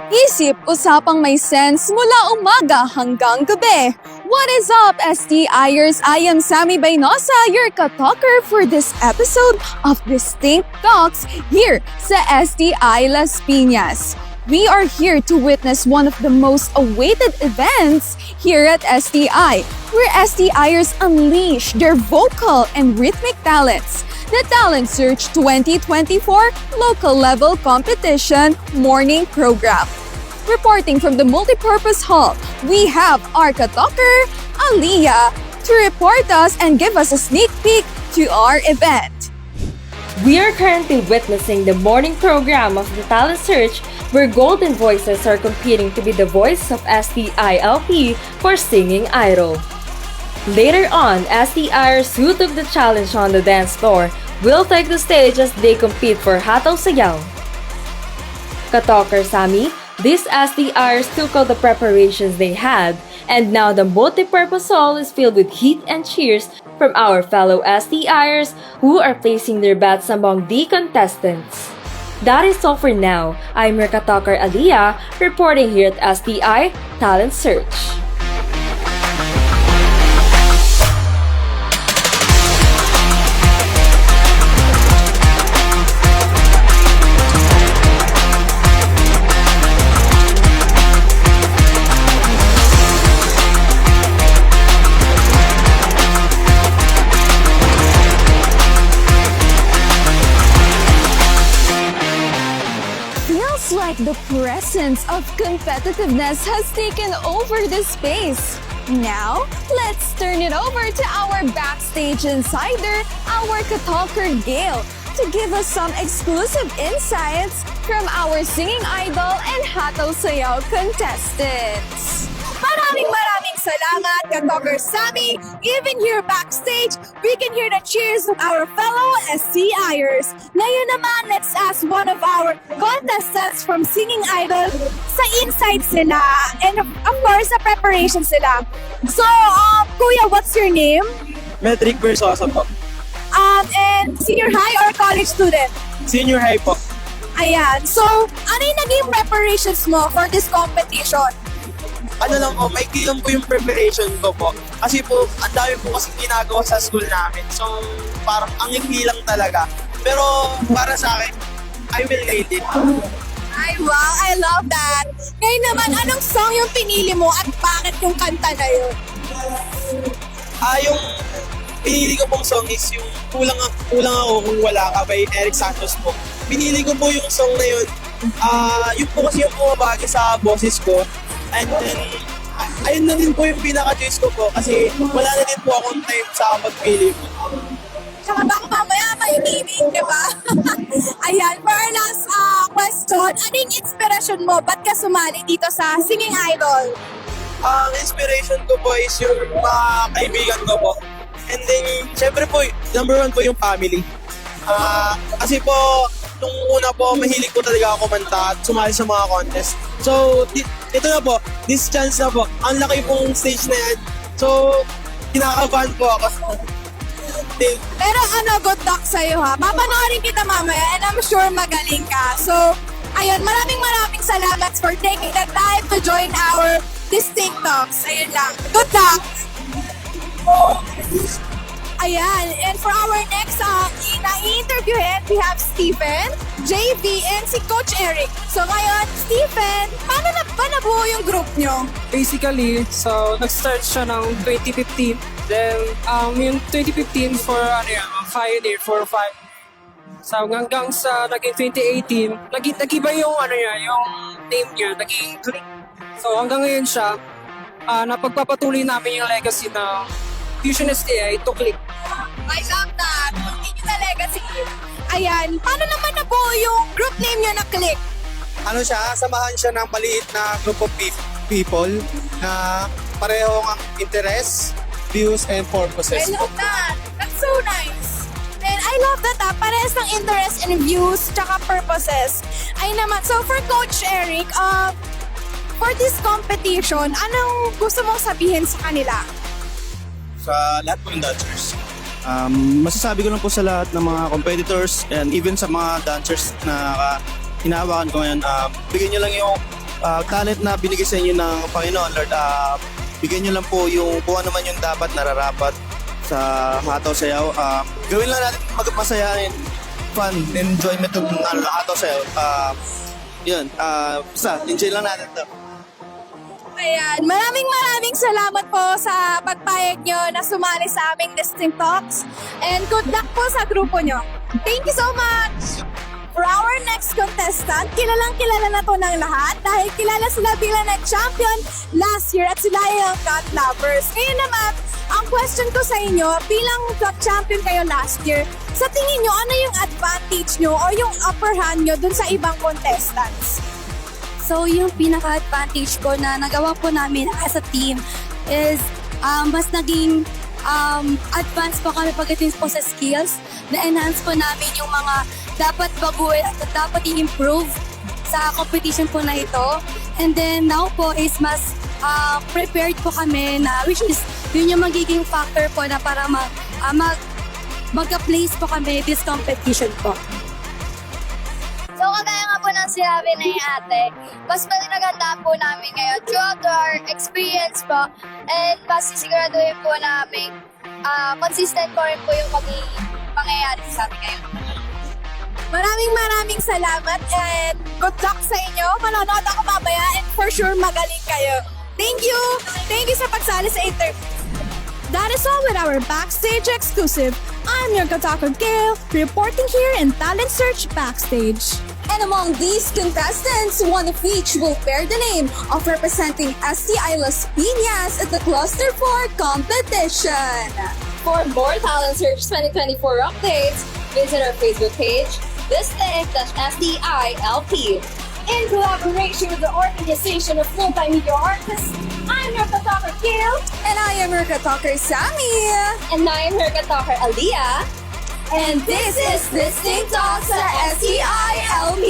Isip-usapang may sense mula umaga hanggang gabi. What is up, STIers? I am Sammy Baynosa, your ka-talker for this episode of Distinct Talks here sa STI Las Piñas. We are here to witness one of the most awaited events here at STI, where STIers unleash their vocal and rhythmic talents. The Talent Search 2024 Local Level Competition Morning Program. Reporting from the Multipurpose Hall, we have our ka-talker, Aliyah, to report us and give us a sneak peek to our event. We are currently witnessing the morning program of the Talent Search, where Golden Voices are competing to be the voice of STILP for Singing Idol. Later on, STIers who took the challenge on the dance floor will take the stage as they compete for Hataw Sayaw. Ka-talker Sammy, these STIers took all the preparations they had, and now the multipurpose hall is filled with heat and cheers from our fellow STIers who are placing their bets among the contestants. That is all for now. I'm your ka-talker Aliyah, reporting here at STI Talent Search. Feels like the presence of competitiveness has taken over this space. Now, let's turn it over to our backstage insider, our ka-talker Gail, to give us some exclusive insights from our Singing Idol and Hataw Sayaw contestants. Maraming salamat, ka-talker Sammy. Even here backstage, we can hear the cheers of our fellow STIers. Ngayon naman, let's ask one of our contestants from Singing Idol sa insights sila and of course, sa preparation sila. So, Kuya, what's your name? Metric Versosa po. And senior high or college student? Senior high po. Ayan. So, ano yung naging preparations mo for this competition? Ano lang po, may lang po yung preparation ko po. Kasi po, ang dami po kasi ginagawa sa school namin. So, parang ang hindi lang talaga. Pero para sa akin, I will rate it. Ay, wow, I love that. Ngayon naman, anong song yung pinili mo at bakit yung kanta na yun? Yung pinili ko pong song is yung Kulang Ako Kung Wala Ka by Eric Santos po. Pinili ko po yung song na yun. Yun po kasi yung bumabagi sa boses ko. And then, ayun na din po yung pinaka-choice ko po kasi wala na din po akong time sa pagpili po. Tsaka baka mamaya may meaning, di ba? Ayan, for our last question, anong inspiration mo? Ba't ka sumali dito sa Singing Idol? Ang inspiration ko po is yung mga kaibigan ko po. And then, syempre po, number one po yung family. Kasi po, nung una po, mahilig po talaga ako kumanta at sumali sa mga contest. So, ito na po, this chance na po. Ang laki pong stage na yan. So, kinakabahan po ako. Pero good luck sa'yo ha. Papanoorin kita mamaya and I'm sure magaling ka. So, ayun, maraming salamat for taking the time to join our Distinct Talks. Ayun lang. Good luck! Ayan, and for our next na-interviewin, we have Stephen, JV, and si Coach Eric. So ngayon, Stephen, paano na ba nabuo yung group nyo? Basically, so nag-start siya ng 2015. Then, yung 2015 for pioneer for 5. So hanggang sa naging 2018, nag-iba yung yung name niya, naging Click. So hanggang ngayon siya, napagpapatuloy namin yung legacy ng Fusion STI to Click. I love that. Continue na legacy. Ayan, paano naman nabuo yung group name nyo na Click? Ano siya, samahan siya ng maliit na group of people na pareho ang interest, views, and purposes. I love that. That's so nice. And I love that parehas ng interest and views tsaka purposes. Ay naman, so for Coach Eric, for this competition, anong gusto mong sabihin sa kanila? Sa lahat po ng dancers. Masasabi ko lang po sa lahat ng mga competitors and even sa mga dancers na hinahawakan ko ngayon, bigyan nyo lang yung talent na binigay sa inyo ng Panginoon, Lord. Bigyan nyo lang po yung kung ano man yung dapat nararapat sa hataw sayaw. Gawin lang natin magpasayahin, fun, enjoyment ng hataw sayaw. Basta, enjoy lang natin to. Ayan, maraming salamat po sa pagpayag nyo na sumali sa aming Distinct Talks. And good luck po sa grupo nyo. Thank you so much! For our next contestant, kilala na to ng lahat dahil kilala sila bilang nag-champion last year at sila yung cat lovers. Ngayon naman, ang question ko sa inyo, bilang champion kayo last year, sa tingin nyo, ano yung advantage nyo o yung upper hand nyo dun sa ibang contestants? So, yung pinaka-advantage ko na nagawa po namin as a team is mas naging advanced po kami pagdating po sa skills. Na-enhance po namin yung mga dapat baguhin at dapat i-improve sa competition po na ito. And then now po is mas prepared po kami na which is yun yung magiging factor po na para mag-place po kami this competition po. So, kagaya nga po ng sinabi ni ate, mas pinagandaan po namin ngayon throughout our experience po and mas sisiguraduhin po namin consistent po rin po yung mangyayari sa amin ngayon. Maraming salamat and good luck sa inyo. Manonood ako mamaya and for sure magaling kayo. Thank you! Thank you sa pagsali sa interview. That is all with our backstage exclusive. I'm your Katakon Gail, reporting here in Talent Search Backstage. And among these contestants, one of each will bear the name of representing STI Las Piñas at the Cluster 4 competition. For more Talent Search 2024 updates, visit our Facebook page, Distinct-STILP. In collaboration with the Organization of Multimedia Artists, I'm your Katakon Gail. And I am your Katalker Sammy. And I'm her katalker Aliyah. And this is Distinct Talks sa STILP.